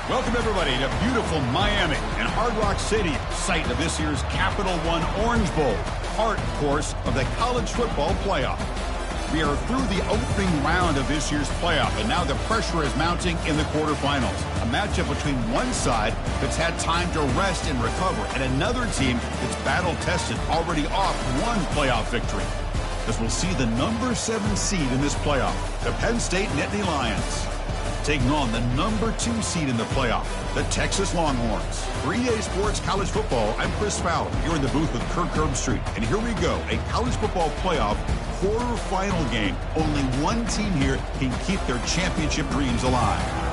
Welcome, everybody, to beautiful Miami and Hard Rock City, site of this year's Capital One Orange Bowl, part, of course, of the college football playoff. We are through the opening round of this year's playoff, and now the pressure is mounting in the quarterfinals. A matchup between one side that's had time to rest and recover, and another team that's battle-tested, already off one playoff victory. As we'll see the number 7 seed in this playoff, the Penn State Nittany Lions, taking on the number 2 seed in the playoff, the Texas Longhorns. For EA Sports College Football, I'm Chris Fowler, here in the booth with Kirk Herbstreit. And here we go, a college football playoff quarterfinal game. Only one team here can keep their championship dreams alive.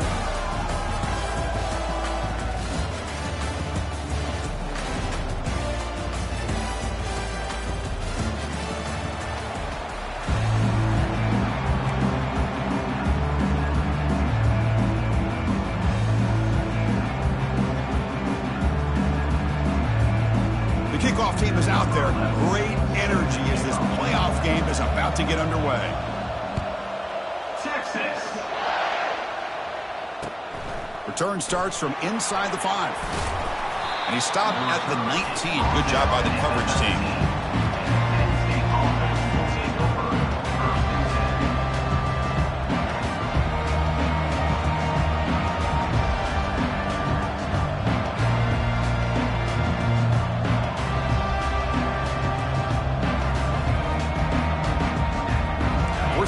Kickoff team is out there. Great energy as this playoff game is about to get underway. Texas. Return starts from inside the 5. And he stopped at the 19. Good job by the coverage team.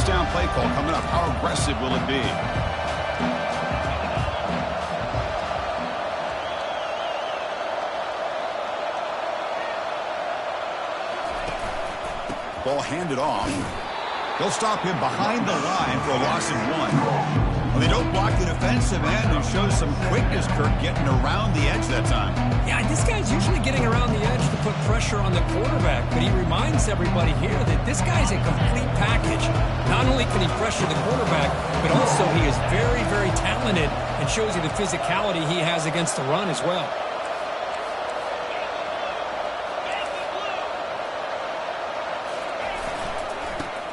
Down play call coming up. How aggressive will it be? Ball handed off. They'll stop him behind the line for a loss of 1. Well, they don't block the defensive end and show some quickness, Kirk, getting around the edge that time. Yeah, this guy's usually getting around the edge to put pressure on the quarterback, but he reminds everybody here that this guy's a complete package. Not only can he pressure the quarterback, but also he is very, very talented and shows you the physicality he has against the run as well.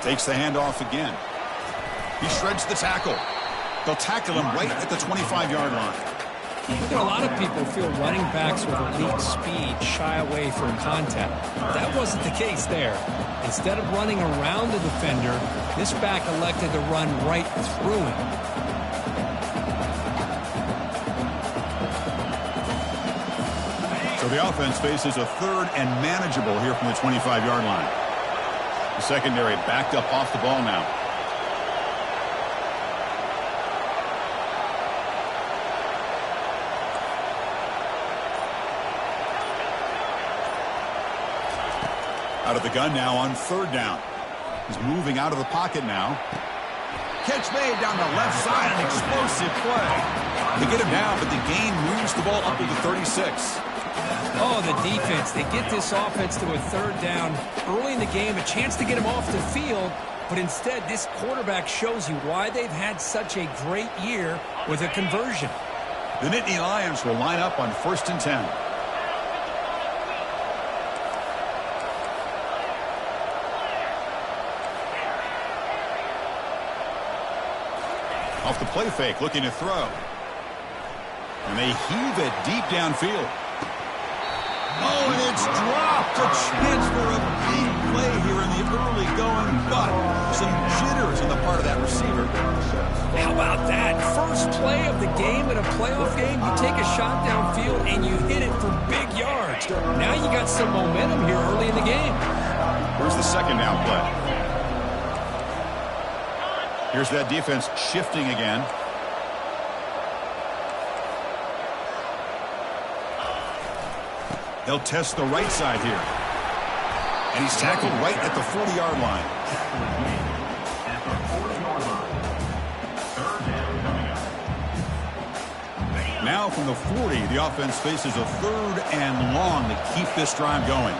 Takes the handoff again. He shreds the tackle. They'll tackle him right at the 25-yard line. You know, a lot of people feel running backs with elite speed shy away from contact. That wasn't the case there. Instead of running around the defender, this back elected to run right through him. So the offense faces a third and manageable here from the 25-yard line. The secondary backed up off the ball now. Out of the gun now on 3rd down. He's moving out of the pocket now. Catch made down the left side, an explosive play. They get him down, but the gain moves the ball up to the 36. Oh, the defense. They get this offense to a 3rd down early in the game, a chance to get him off the field, but instead this quarterback shows you why they've had such a great year with a conversion. The Nittany Lions will line up on 1st and 10. Off the play fake, looking to throw. And they heave it deep downfield. Oh, and it's dropped. A chance for a big play here in the early going, but some jitters on the part of that receiver. How about that? First play of the game in a playoff game, you take a shot downfield and you hit it for big yards. Now you got some momentum here early in the game. Where's the 2nd down play? Here's that defense shifting again. They'll test the right side here. And he's tackled right at the 40-yard line. Now from the 40, the offense faces a 3rd and long to keep this drive going.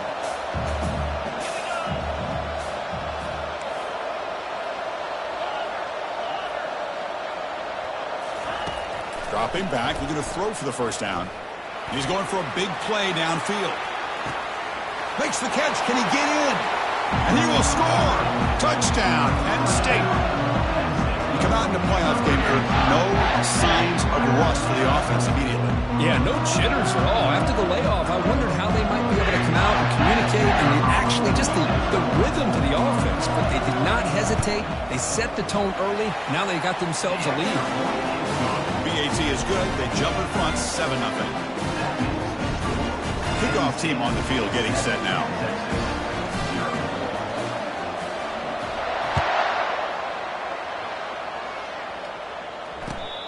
Dropping back, looking to throw for the 1st down. He's going for a big play downfield. Makes the catch. Can he get in? And he will score. Touchdown, Penn State. You come out in the playoff game, no signs of rust for the offense immediately. Yeah, no jitters at all. After the layoff, I wondered how they might be able to come out and communicate and actually just the rhythm to the offense. But they did not hesitate. They set the tone early. Now they got themselves a lead. BAT is good. They jump in front, 7-0. Kickoff team on the field getting set now.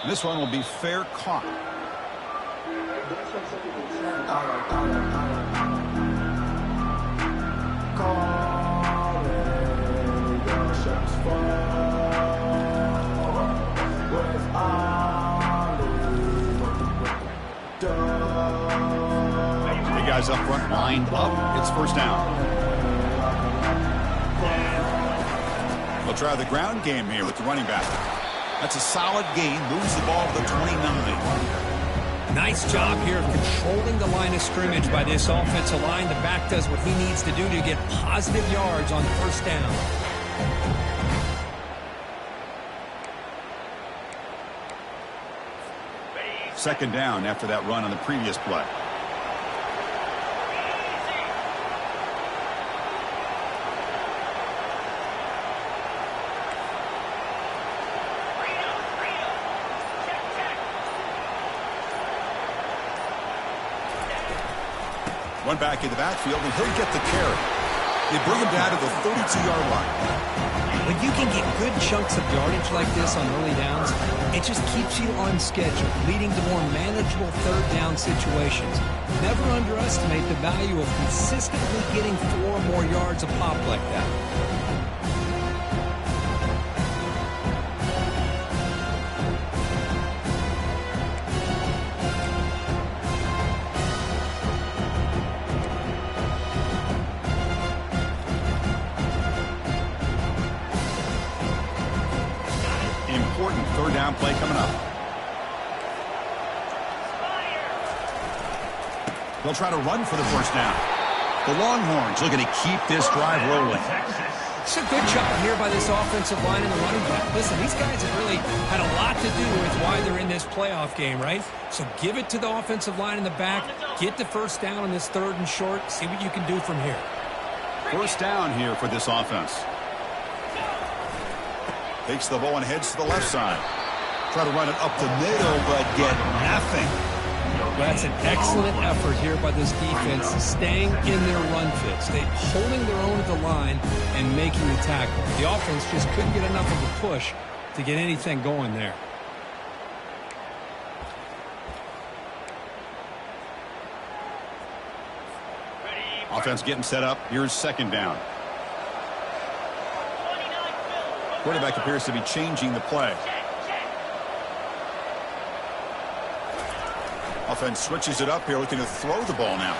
This one will be fair caught. The guys up front lined up. It's first down. They'll try the ground game here with the running back. That's a solid gain. Moves the ball to the 29. Nice job here of controlling the line of scrimmage by this offensive line. The back does what he needs to do to get positive yards on first down. Second down after that run on the previous play. One back in the backfield, and he'll get the carry. They bring him down to the 32-yard line. When you can get good chunks of yardage like this on early downs, it just keeps you on schedule, leading to more manageable third down situations. Never underestimate the value of consistently getting 4 or more yards a pop like that. Third down play coming up. They'll try to run for the first down. The Longhorns looking to keep this drive rolling. It's a good job here by this offensive line and the running back. Listen, these guys have really had a lot to do with why they're in this playoff game, right? So give it to the offensive line in the back. Get the first down on this third and short. See what you can do from here. First down here for this offense. Takes the ball and heads to the left side. Try to run it up the middle, but get nothing. That's an excellent effort here by this defense, staying in their run fits. They're holding their own at the line and making the tackle. The offense just couldn't get enough of a push to get anything going there. Offense getting set up. Here's second down. Quarterback appears to be changing the play. Offense switches it up here, looking to throw the ball now.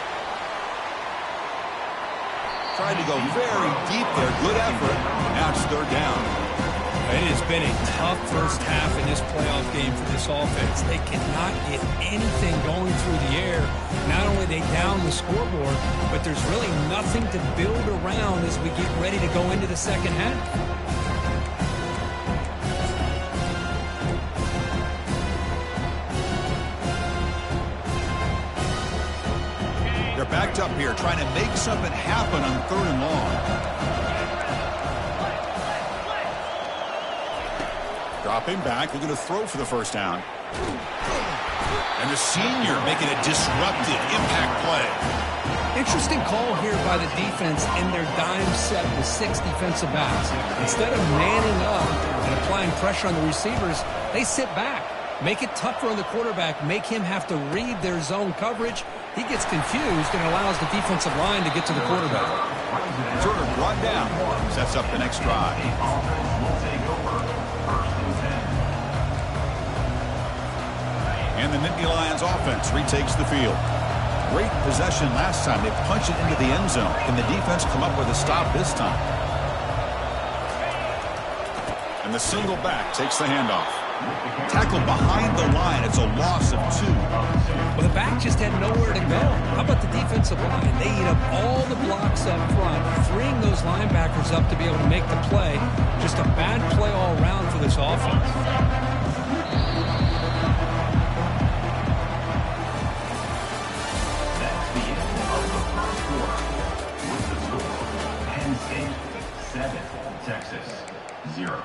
Trying to go very deep there. Good effort. Now it's third down. It has been a tough first half in this playoff game for this offense. They cannot get anything going through the air. Not only they down the scoreboard, but there's really nothing to build around as we get ready to go into the second half. Backed up here, trying to make something happen on third and long. Dropping back, looking to throw for the first down. And the senior making a disruptive impact play. Interesting call here by the defense in their dime set with 6 defensive backs. Instead of manning up and applying pressure on the receivers, they sit back. Make it tougher on the quarterback. Make him have to read their zone coverage. He gets confused and allows the defensive line to get to the quarterback. Turner brought down. Sets up the next drive. And the Nittany Lions offense retakes the field. Great possession last time. They punch it into the end zone. Can the defense come up with a stop this time? And the single back takes the handoff. Tackled behind the line. It's a loss of 2. Well, the back just had nowhere to go. How about the defensive line? They eat up all the blocks up front, freeing those linebackers up to be able to make the play. Just a bad play all around for this offense. 0.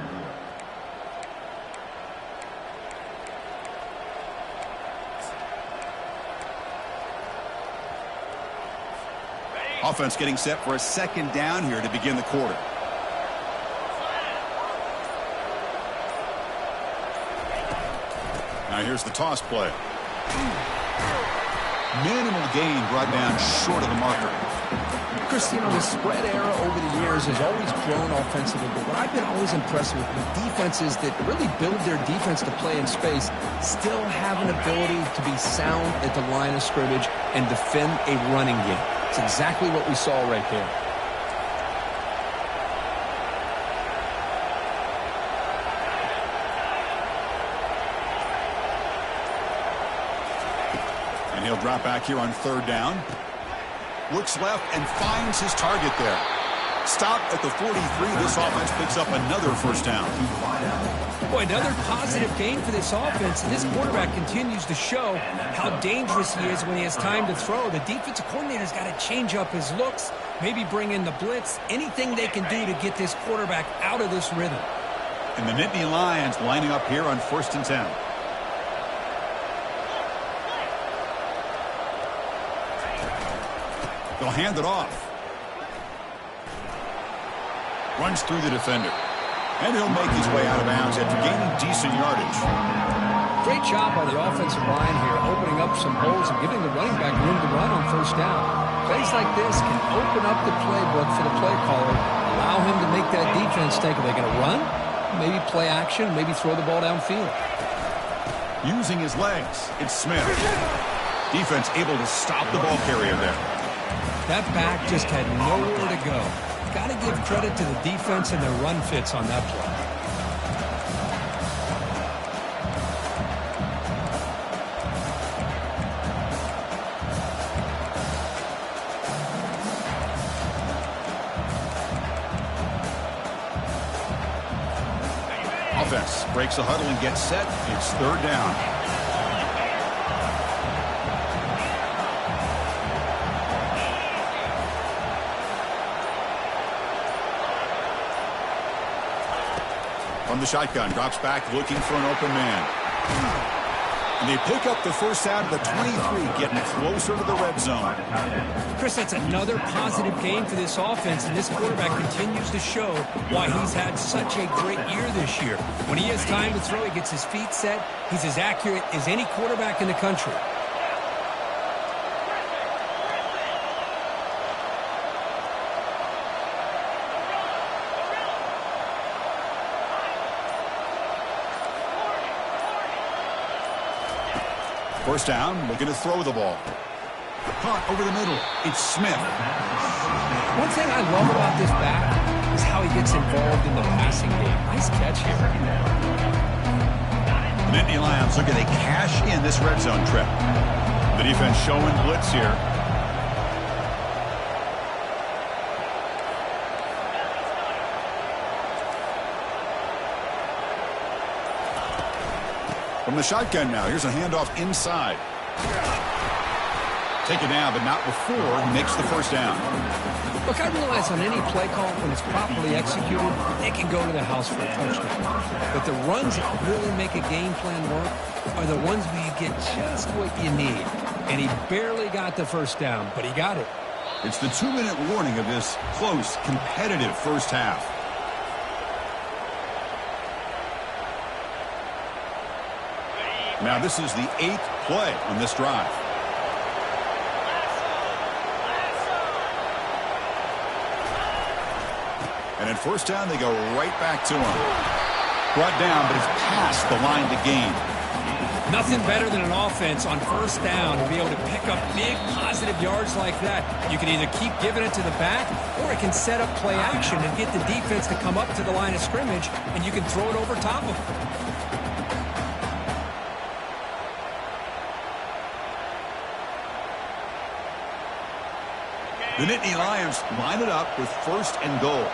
Offense getting set for a second down here to begin the quarter. Now here's the toss play. Minimal gain brought down short of the marker. Chris, the spread era over the years has always grown offensively, but what I've been always impressed with defenses that really build their defense to play in space still have an ability to be sound at the line of scrimmage and defend a running game. It's exactly what we saw right there. And he'll drop back here on third down. Looks left and finds his target there. Stop at the 43. This offense picks up another first down. Boy, another positive gain for this offense. And this quarterback continues to show how dangerous he is when he has time to throw. The defensive coordinator's got to change up his looks, maybe bring in the blitz, anything they can do to get this quarterback out of this rhythm. And the Nittany Lions lining up here on 1st and 10. They'll hand it off. Runs through the defender. And he'll make his way out of bounds after gaining decent yardage. Great job by the offensive line here, opening up some holes and giving the running back room to run on first down. Plays like this can open up the playbook for the play caller, allow him to make that defense think, are they going to run? Maybe play action, maybe throw the ball downfield. Using his legs, it's Smith. Defense able to stop the ball carrier there. That back just had nowhere to go. Got to give credit to the defense and their run fits on that play. Offense breaks the huddle and gets set. It's third down. From the shotgun, drops back looking for an open man. And they pick up the first down at the 23, getting closer to the red zone. Chris, that's another positive gain for this offense, and this quarterback continues to show why he's had such a great year this year. When he has time to throw, he gets his feet set. He's as accurate as any quarterback in the country. First down, looking to throw the ball. Caught over the middle. It's Smith. One thing I love about this back is how he gets involved in the passing game. Nice catch here. The Nittany Lions look at they cash in this red zone trip. The defense showing blitz here. From the shotgun now, here's a handoff inside. Take it down, but not before he makes the first down. Look, I realize on any play call, when it's properly executed, it can go to the house for a touchdown. But the runs that really make a game plan work are the ones where you get just what you need. And he barely got the first down, but he got it. It's the 2-minute warning of this close, competitive first half. Now this is the 8th play on this drive. And at first down, they go right back to him. Brought down, but it's past the line to gain. Nothing better than an offense on first down to be able to pick up big positive yards like that. You can either keep giving it to the back, or it can set up play action and get the defense to come up to the line of scrimmage, and you can throw it over top of them. The Nittany Lions line it up with 1st and goal.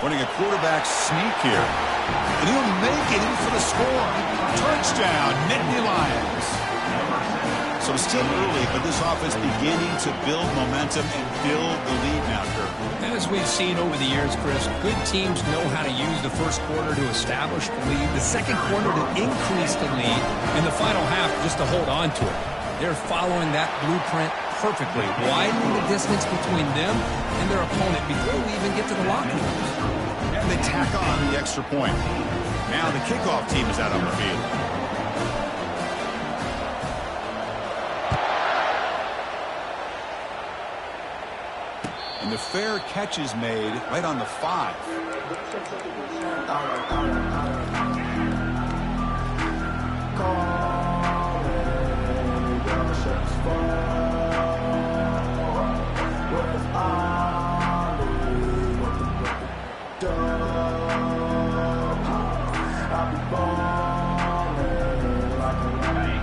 Running a quarterback sneak here. And he'll make it in for the score. Touchdown, Nittany Lions. So it's still early, but this offense beginning to build momentum and build the lead now, Kurt. As we've seen over the years, Chris, good teams know how to use the first quarter to establish the lead, the second quarter to increase the lead, and the final half just to hold on to it. They're following that blueprint perfectly, widening the distance between them and their opponent before we even get to the locker rooms. And they tack on the extra point. Now the kickoff team is out on the field. And the fair catch is made right on the 5.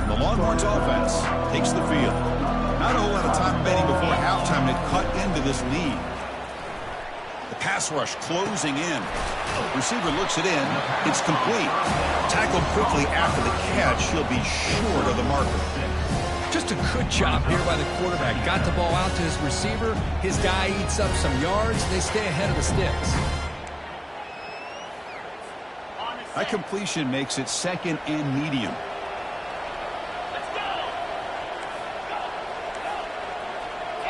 The Longhorns offense takes the field. Not a whole lot of time remaining before halftime to cut into this lead. The pass rush closing in. Receiver looks it in. It's complete. Tackled quickly after the catch. He'll be short of the marker. Just a good job here by the quarterback. Got the ball out to his receiver. His guy eats up some yards. They stay ahead of the sticks. That completion makes it second and medium.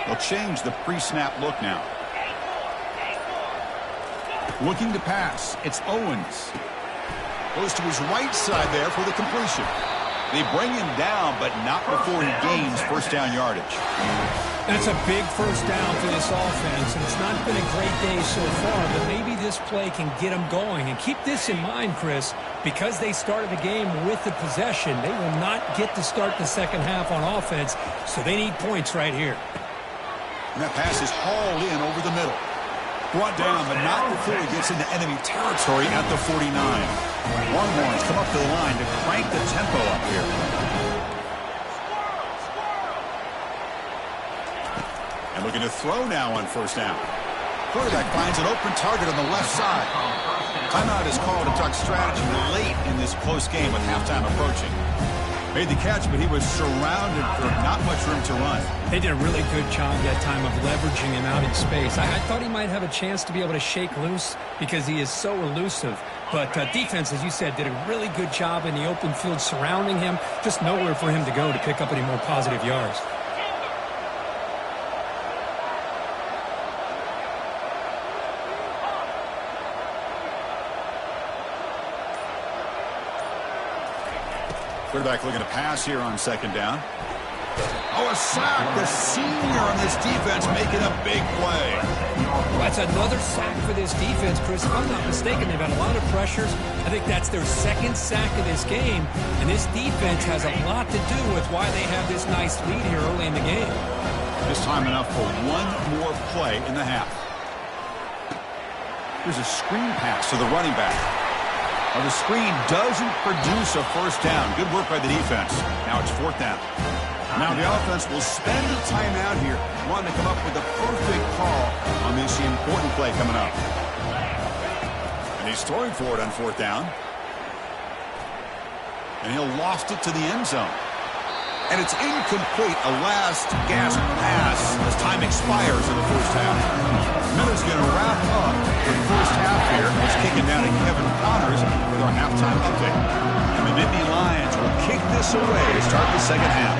They'll change the pre-snap look now. Looking to pass. It's Owens. Goes to his right side there for the completion. They bring him down, but not before he gains first down yardage. That's a big first down for this offense, and it's not been a great day so far, but maybe this play can get them going. And keep this in mind, Chris, because they started the game with the possession, they will not get to start the second half on offense, so they need points right here. And that pass is hauled in over the middle. Brought down, but not before he gets into enemy territory at the 49. Longhorns come up to the line to crank the tempo up here. And looking to throw now on first down. Quarterback finds an open target on the left side. Timeout is called to talk strategy late in this close game with halftime approaching. Made the catch, but he was surrounded for not much room to run. They did a really good job that time of leveraging him out in space. I thought he might have a chance to be able to shake loose because he is so elusive. But defense, as you said, did a really good job in the open field surrounding him. Just nowhere for him to go to pick up any more positive yards. Quarterback looking to pass here on second down. Oh, a sack. The senior on this defense making a big play. That's another sack for this defense, Chris. If I'm not mistaken, they've had a lot of pressures. I think that's their second sack of this game. And this defense has a lot to do with why they have this nice lead here early in the game. This time enough for one more play in the half. Here's a screen pass to the running back. Well, the screen doesn't produce a first down. Good work by the defense. Now it's fourth down. Now the offense will spend a timeout here, wanting to come up with a perfect call on this important play coming up. And he's throwing for it on fourth down. And he'll loft it to the end zone. And it's incomplete, a last gasp pass as time expires in the first half. Miller's going to wrap up the first half here. It's kicking down to Kevin Connors with our halftime update. And the Nittany Lions will kick this away to start the second half.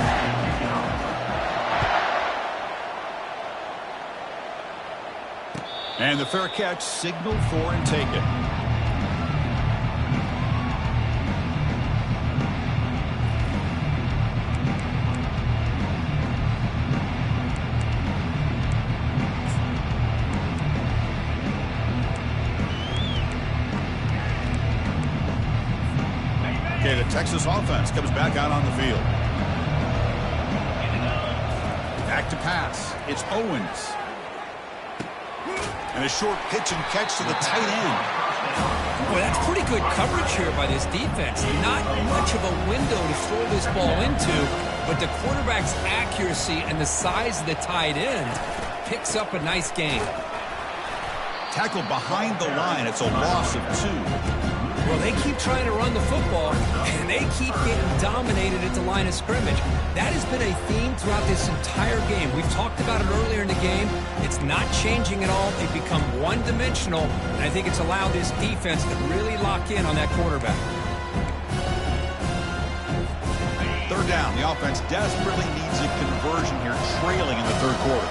And the fair catch signaled for and taken. Okay, the Texas offense comes back out on the field. Back to pass. It's Owens. And a short pitch and catch to the tight end. Boy, that's pretty good coverage here by this defense. Not much of a window to throw this ball into, but the quarterback's accuracy and the size of the tight end picks up a nice gain. Tackled behind the line. It's a loss of 2. Well, they keep trying to run the football, and they keep getting dominated at the line of scrimmage. That has been a theme throughout this entire game. We've talked about it earlier in the game. It's not changing at all. They've become one-dimensional, and I think it's allowed this defense to really lock in on that quarterback. Third down. The offense desperately needs a conversion here, trailing in the third quarter.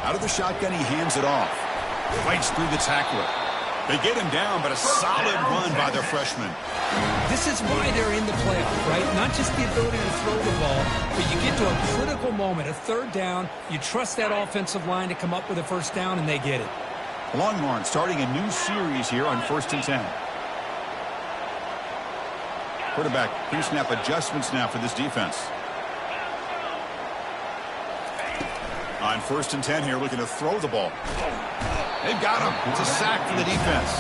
Out of the shotgun, he hands it off. Fights through the tackler. They get him down, but a solid run by the freshman. This is why they're in the playoff, right? Not just the ability to throw the ball, but you get to a critical moment, a third down. You trust that offensive line to come up with a first down, and they get it. Longhorn starting a new series here on 1st and 10. Quarterback pre-snap adjustments now for this defense. On 1st and 10 here, looking to throw the ball. They've got him. It's a sack for the defense.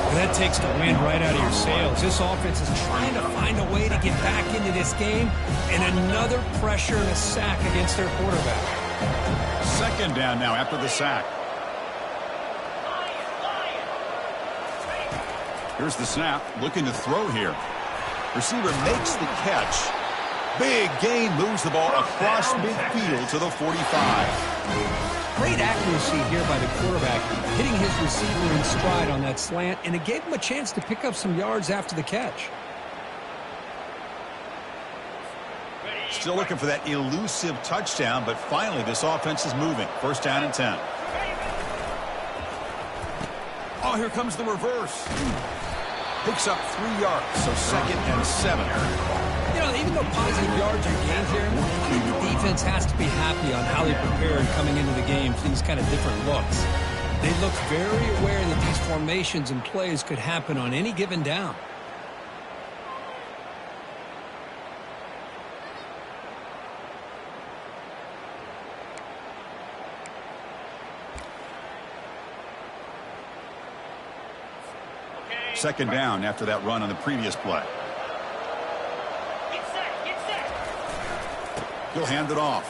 Well, that takes the wind right out of your sails. This offense is trying to find a way to get back into this game, and another pressure and a sack against their quarterback. Second down now after the sack. Here's the snap. Looking to throw here. Receiver makes the catch. Big gain, moves the ball across midfield to the 45. Great accuracy here by the quarterback, hitting his receiver in stride on that slant, and it gave him a chance to pick up some yards after the catch. Still looking for that elusive touchdown, but finally this offense is moving. 1st down and 10. Oh, here comes the reverse. Picks up 3 yards, so 2nd and 7. You know, even though positive yards are gained here, I think the defense has to be happy on how they prepared coming into the game for these kind of different looks. They look very aware that these formations and plays could happen on any given down. Second down after that run on the previous play. He'll hand it off.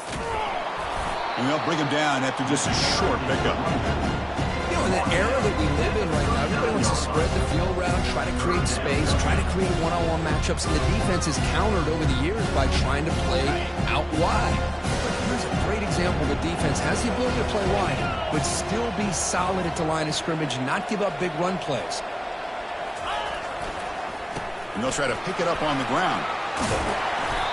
And they'll bring him down after just a short pickup. You know, in the era that we live in right now, everybody wants to spread the field around, try to create space, try to create one-on-one matchups, and the defense is countered over the years by trying to play out wide. But here's a great example. The defense has the ability to play wide, but still be solid at the line of scrimmage and not give up big run plays. And they'll try to pick it up on the ground.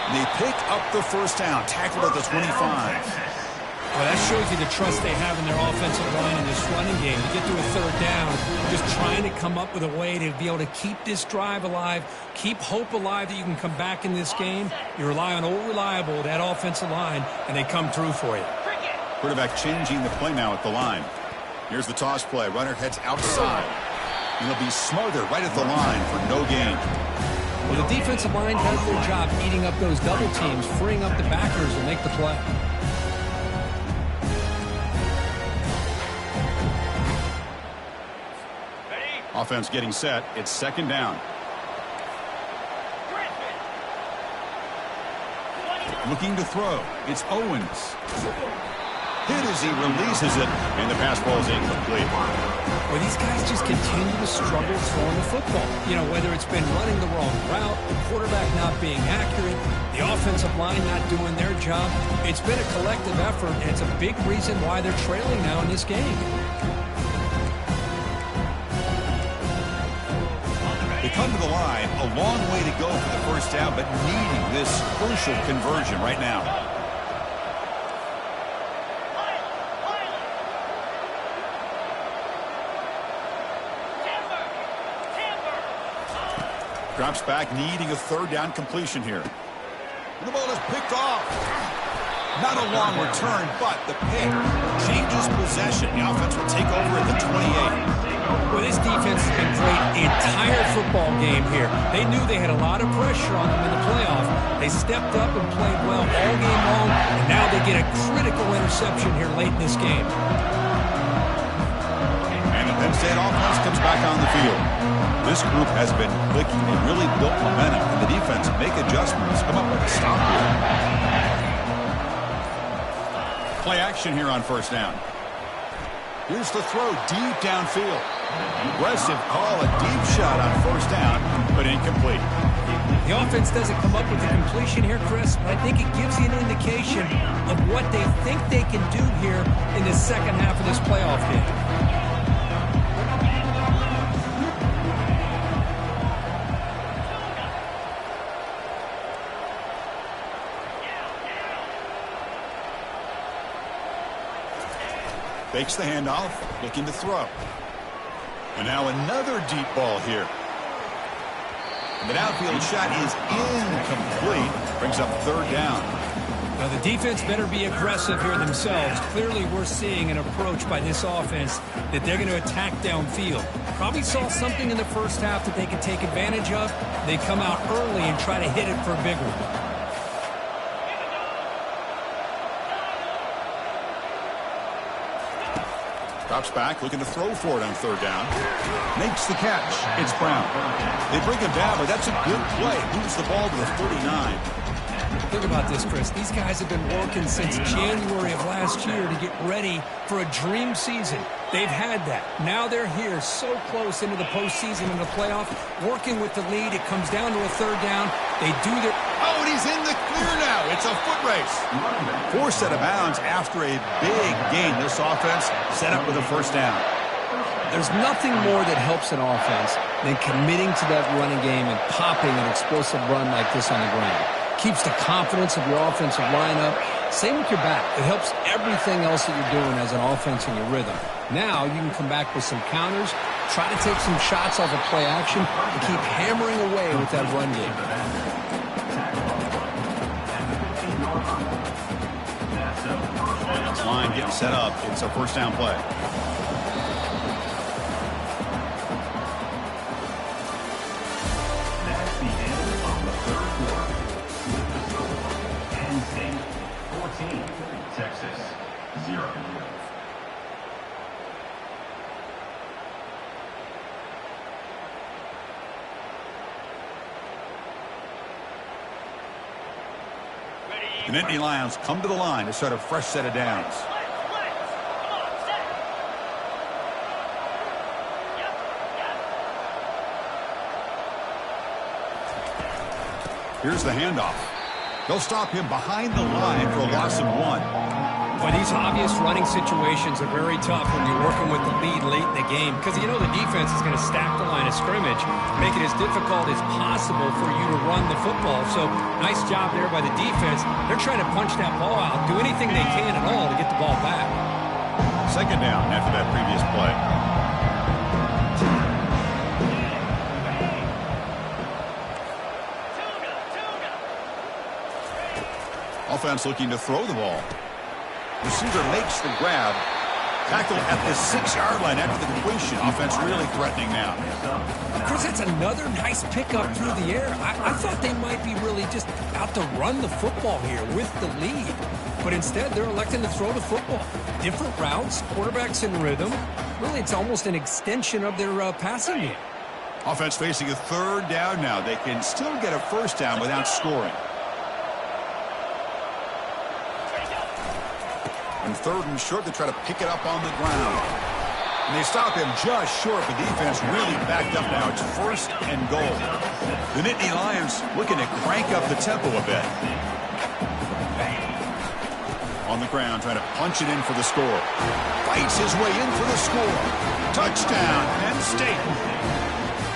They pick up the first down, tackled at the 25. Well, that shows you the trust they have in their offensive line in this running game. You get to a third down, just trying to come up with a way to be able to keep this drive alive, keep hope alive that you can come back in this game. You rely on old reliable, that offensive line, and they come through for you. Quarterback changing the play now at the line. Here's the toss play. Runner heads outside. And he'll be smothered right at the line for no gain. Well, the defensive line does their job eating up those double teams, freeing up the backers to make the play. Offense getting set. It's second down. Looking to throw. It's Owens. Hit as he releases it, and the pass ball is incomplete. Well, these guys just continue to struggle throwing the football. You know, whether it's been running the wrong route, the quarterback not being accurate, the offensive line not doing their job. It's been a collective effort, and it's a big reason why they're trailing now in this game. They come to the line, a long way to go for the first down, but needing this crucial conversion right now. Drops back, needing a third down completion here. And the ball is picked off. Not a long return, but the pick changes possession. The offense will take over at the 28. Well, this defense has been great the entire football game here. They knew they had a lot of pressure on them in the playoff. They stepped up and played well all game long, and now they get a critical interception here late in this game. And the Penn State offense comes back on the field. This group has been clicking. They really built momentum, and the defense make adjustments, come up with a stop here. Play action here on first down. Here's the throw deep downfield. Aggressive call, a deep shot on first down, but incomplete. The offense doesn't come up with the completion here, Chris, but I think it gives you an indication of what they think they can do here in the second half of this playoff game. Fakes the handoff, looking to throw. And now another deep ball here. The downfield shot is incomplete. Brings up third down. Now the defense better be aggressive here themselves. Clearly we're seeing an approach by this offense that they're going to attack downfield. Probably saw something in the first half that they could take advantage of. They come out early and try to hit it for a big one. Drops back, looking to throw for it on third down. Makes the catch. It's Brown. They bring him down, but that's a good play. Moves the ball to the 39. Think about this, Chris. These guys have been working since January of last year to get ready for a dream season. They've had that. Now they're here so close into the postseason and the playoff, working with the lead. It comes down to a third down. They do their... Oh, and he's in the clear now. It's a foot race. Forced out of bounds after a big gain. This offense set up with a first down. There's nothing more that helps an offense than committing to that running game and popping an explosive run like this on the ground. Keeps the confidence of your offensive lineup. Same with your back. It helps everything else that you're doing as an offense in your rhythm. Now you can come back with some counters, try to take some shots off of play action, and keep hammering away with that run game. Line getting set up. It's a first down play. That's the end of the third quarter. With the score, Penn State 14, Texas 0. The Nittany Lions come to the line to start a fresh set of downs. Here's the handoff. They'll stop him behind the line for a loss of 1. Well, these obvious running situations are very tough when you're working with the lead late in the game because you know the defense is going to stack the line of scrimmage, make it as difficult as possible for you to run the football. So nice job there by the defense. They're trying to punch that ball out, do anything they can at all to get the ball back. Second down after that previous play. Offense looking to throw the ball. Receiver makes the grab. Tackle at the 6-yard line after the completion. Offense really threatening now. Chris, that's another nice pickup through the air. I thought they might be really just out to run the football here with the lead. But instead, they're electing to throw the football. Different routes, quarterbacks in rhythm. Really, it's almost an extension of their passing game. Offense facing a third down now. They can still get a first down without scoring. And third and short, they try to pick it up on the ground. And they stop him just short. The defense really backed up now. It's first and goal. The Nittany Lions looking to crank up the tempo a bit. On the ground, trying to punch it in for the score. Fights his way in for the score. Touchdown, Penn State.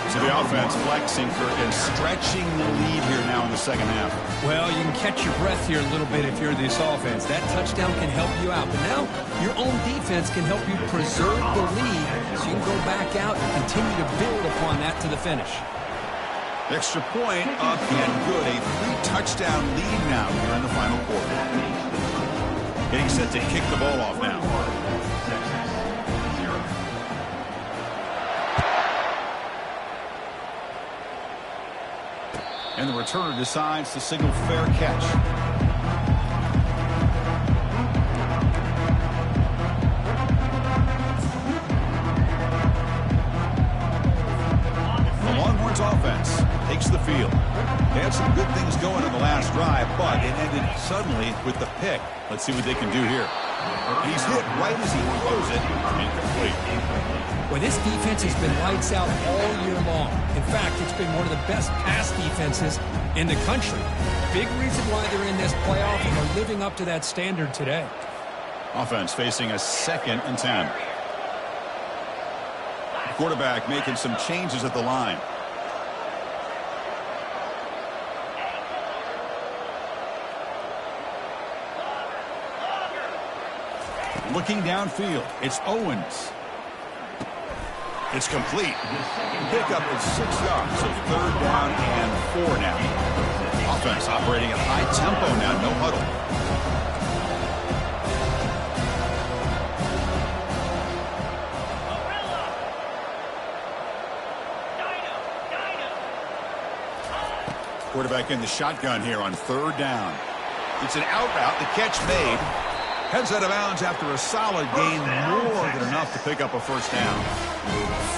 So the offense flexing and stretching the lead here now in the second half. Well, you can catch your breath here a little bit if you're this offense. That touchdown can help you out. But now your own defense can help you preserve the lead so you can go back out and continue to build upon that to the finish. Extra point up and good. A 3-touchdown lead now here in the final quarter. Getting set to kick the ball off now. And the returner decides to signal fair catch. The Longhorns offense takes the field. They had some good things going in the last drive, but it ended suddenly with the pick. Let's see what they can do here. He's hit right as he throws it. Incomplete. Well, this defense has been lights out all year long. In fact, it's been one of the best pass defenses in the country. Big reason why they're in this playoff, and they're living up to that standard today. Offense facing a 2nd and 10. Quarterback making some changes at the line. Looking downfield, it's Owens. It's complete. Pickup at 6 yards, so 3rd down and 4 now. Offense operating at high tempo now, no huddle. Quarterback in the shotgun here on 3rd down. It's an out route, the catch made. Heads out of bounds after a solid gain, more than enough to pick up a 1st down.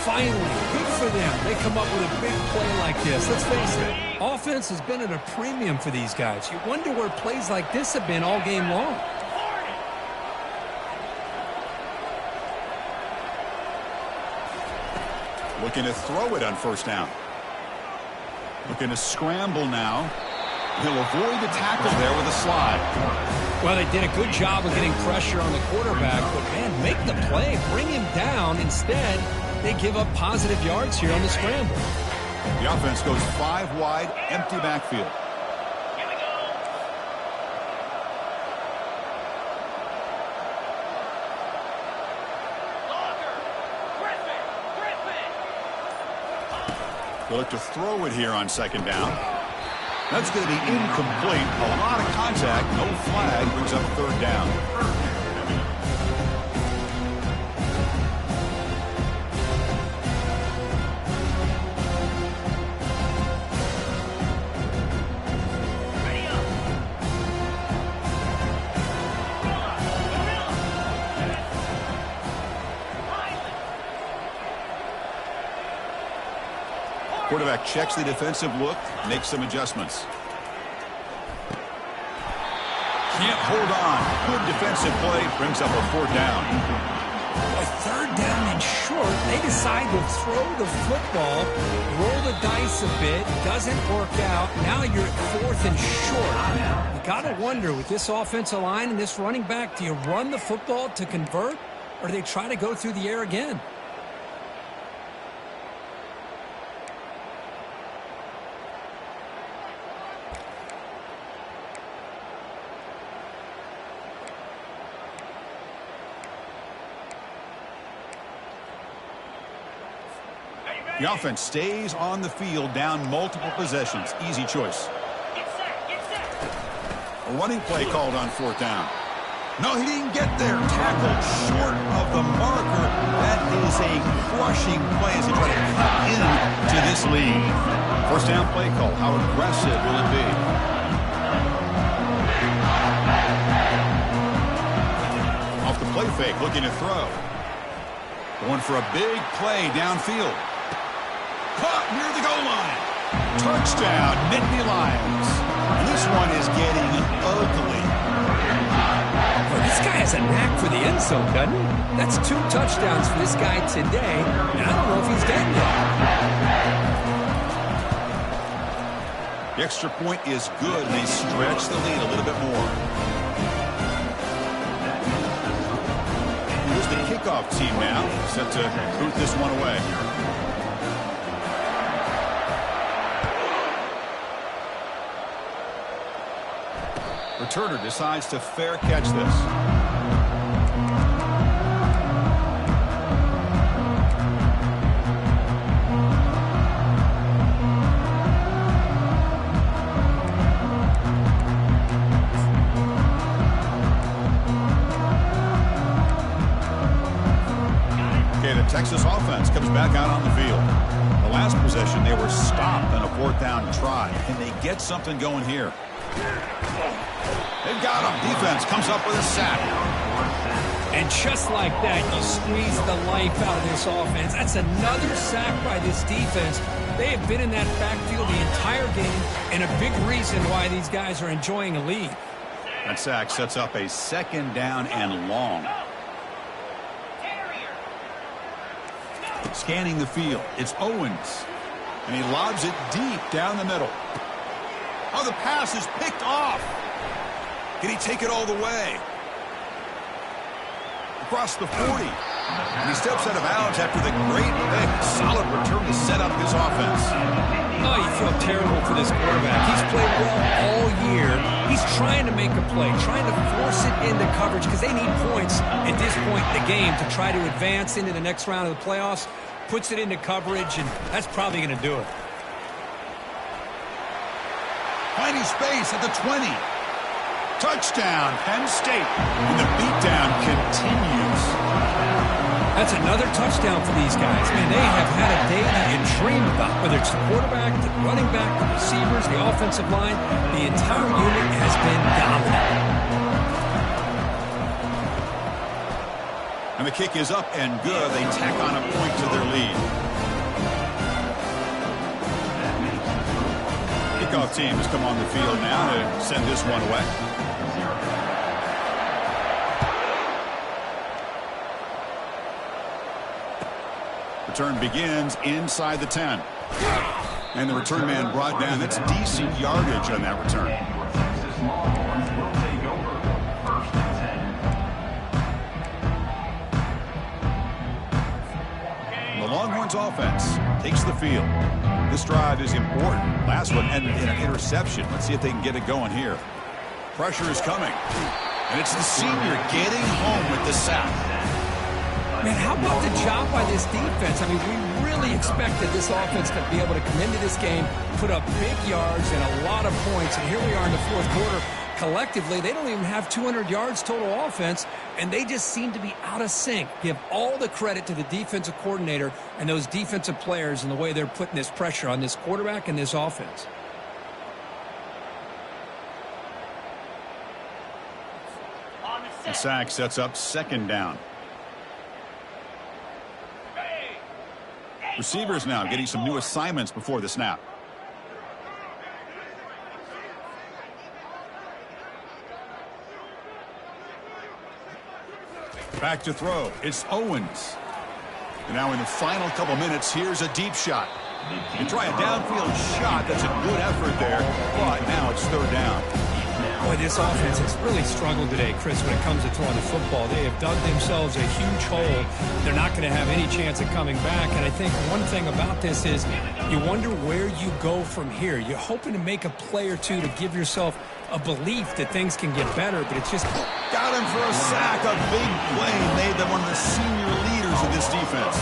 Finally, good for them. They come up with a big play like this. Let's face it, offense has been at a premium for these guys. You wonder where plays like this have been all game long. Looking to throw it on 1st down. Looking to scramble now. He'll avoid the tackle there with a slide. Well, they did a good job of getting pressure on the quarterback, but, man, make the play. Bring him down. Instead, they give up positive yards here on the scramble. The offense goes 5 wide, empty backfield. They'll look to throw it here on 2nd down. That's going to be incomplete. A lot of contact. No flag. Brings up 3rd down. Quarterback checks the defensive look, makes some adjustments. Can't hold on. Good defensive play, brings up a 4th down. A 3rd down and short. They decide to throw the football, roll the dice a bit, doesn't work out. Now you're at 4th and short. You got to wonder, with this offensive line and this running back, do you run the football to convert, or do they try to go through the air again? The offense stays on the field, down multiple possessions. Easy choice. A running play called on 4th down. No, he didn't get there. Tackled short of the marker. That is a crushing play as he tried to cut into this lead. 1st down play call. How aggressive will it be? Off the play fake, looking to throw. Going for a big play downfield. Caught near the goal line. Touchdown, Nittany Lions. And this one is getting ugly. Well, this guy has a knack for the end zone, doesn't he? That's 2 touchdowns for this guy today, and I don't know if he's getting it. The extra point is good, and they stretch the lead a little bit more. Here's the kickoff team now, set to boot this one away. Returner decides to fair catch this. Okay, the Texas offense comes back out on the field. The last possession, they were stopped on a 4th down try. Can they get something going here? They've got him. Defense comes up with a sack. And just like that, you squeeze the life out of this offense. That's another sack by this defense. They have been in that backfield the entire game, and a big reason why these guys are enjoying a lead. That sack sets up a 2nd down and long. Scanning the field, it's Owens. And he lobs it deep down the middle. Oh, the pass is picked off. Can he take it all the way? Across the 40. And he steps out of bounds after the great pick. Solid return to set up his offense. Oh, you feel terrible for this quarterback. He's played well all year. He's trying to make a play, trying to force it into coverage because they need points at this point in the game to try to advance into the next round of the playoffs. Puts it into coverage, and that's probably going to do it. Finding space at the 20. Touchdown, Penn State. And the beatdown continues. That's another touchdown for these guys. Man, they have had a day that you dream about, whether it's the quarterback, the running back, the receivers, the offensive line. The entire unit has been dominant. And the kick is up and good. They tack on a point to their lead. Kickoff team has come on the field now to send this one away. Return begins inside the 10. And the return man brought down. That's decent yardage on that return. The Longhorns offense takes the field. This drive is important. Last one ended in an interception. Let's see if they can get it going here. Pressure is coming. And it's the senior getting home with the sack. Man, how about the job by this defense? I mean, we really expected this offense to be able to come into this game, put up big yards and a lot of points. And here we are in the 4th quarter. Collectively, they don't even have 200 yards total offense, and they just seem to be out of sync. Give all the credit to the defensive coordinator and those defensive players and the way they're putting this pressure on this quarterback and this offense. The sack sets up 2nd down. Receivers now getting some new assignments before the snap. Back to throw. It's Owens. And now in the final couple minutes, here's a deep shot. You try a downfield shot. That's a good effort there. But now it's 3rd down. Boy, this offense has really struggled today, Chris, when it comes to throwing the football. They have dug themselves a huge hole. They're not going to have any chance of coming back. And I think one thing about this is you wonder where you go from here. You're hoping to make a play or two to give yourself a belief that things can get better, but it's just... Got him for a sack. A big play made them one of the senior leaders of this defense.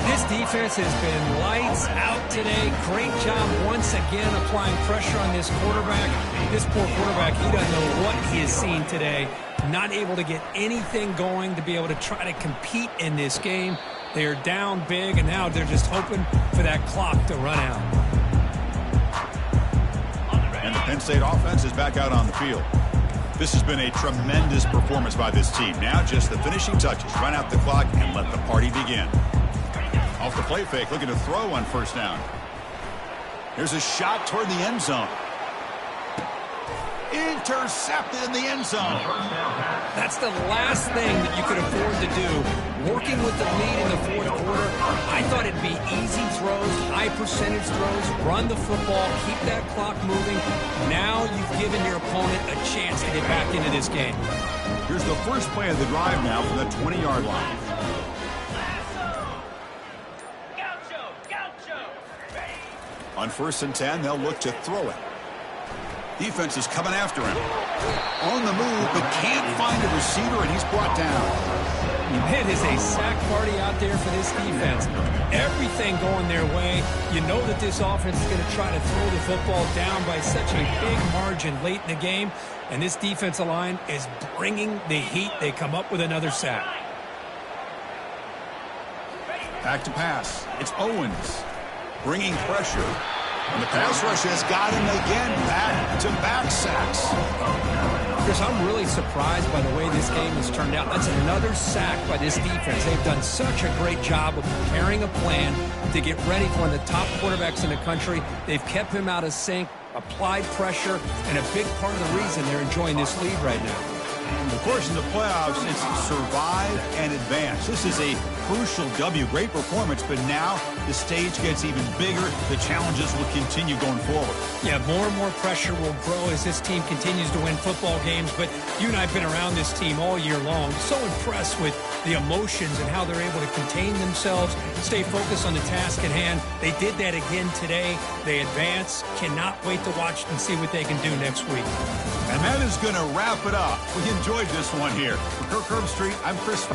This defense has been lights out today. Great job once again applying pressure on this quarterback. This poor quarterback, he doesn't know what he has seen today. Not able to get anything going to be able to try to compete in this game. They're down big, and now they're just hoping for that clock to run out. And the Penn State offense is back out on the field. This has been a tremendous performance by this team. Now just the finishing touches. Run out the clock and let the party begin. Off the play fake, looking to throw on 1st down. Here's a shot toward the end zone. Intercepted in the end zone. That's the last thing that you could afford to do. Working with the lead in the 4th quarter, I thought it'd be easy throws, high percentage throws, run the football, keep that clock moving. Now you've given your opponent a chance to get back into this game. Here's the first play of the drive now from the 20-yard line. On 1st and 10, they'll look to throw it. Defense is coming after him. On the move, but can't find a receiver, and he's brought down. It is a sack party out there for this defense. Everything going their way. You know that this offense is going to try to throw the football down by such a big margin late in the game, and this defensive line is bringing the heat. They come up with another sack. Back to pass. It's Owens bringing pressure. And the pass rush has got him again. Back-to-back sacks. Chris, I'm really surprised by the way this game has turned out. That's another sack by this defense. They've done such a great job of preparing a plan to get ready for one of the top quarterbacks in the country. They've kept him out of sync. applied pressure, and a big part of the reason they're enjoying this lead right now. Of course, in the playoffs, it's survive and advance. This is a crucial W. Great performance, but now the stage gets even bigger. The challenges will continue going forward. Yeah, more and more pressure will grow as this team continues to win football games, but you and I have been around this team all year long. So impressed with the emotions and how they're able to contain themselves, stay focused on the task at hand. They did that again today. They advance. Cannot wait to watch and see what they can do next week. And that is going to wrap it up. We enjoyed this one here. For Kirk Herbstreit, I'm Chris.